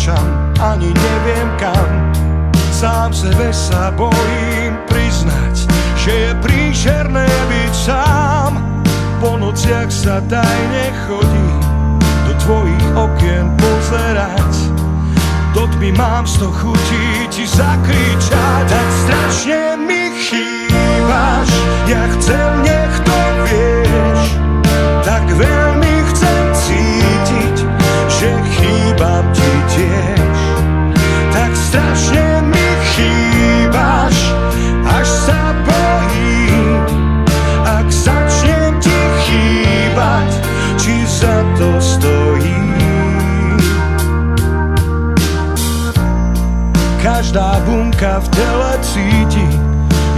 kráčam, ani neviem kam. Sám sebe sa bojím priznať, že je príšerné byť sám. Po nociach sa tajne chodí do tvojich okien pozerať. Do tmy mám sto chutí ti zakričať. Tak strašne mi chýbaš, ja chcem, nech to vieš. Tak veľmi chcem cítiť, že chýbam ti tiež. Tak strašne mi chýbaš, až sa bojím. Ak začnem ti chýbať, či za to stojí. Každá bunka v tele cíti,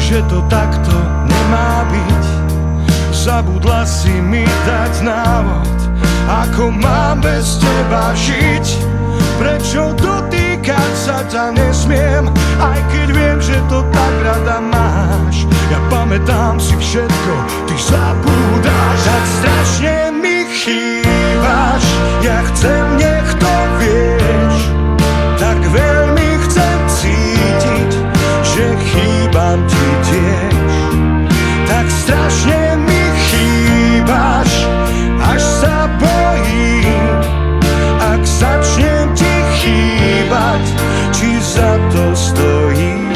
že to takto nemá byť. Zabudla si mi dať návod, ako mám bez teba žiť. Prečo dotýkať sa ťa nesmiem, aj keď viem, že to tak rada máš. Ja pamätám si všetko, ty zabúdaš. Tak strašne mi chýbaš, ja chcem, nech to vieš. Tak veľmi chcem cítiť, že chýbam ti tiež. Tak strašne mi chýbaš, až sa bojím. Ak začnem ti chýbať, či za to stojím.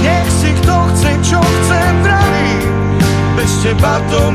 Nech si kto chce, čo chce, vraví, bez teba to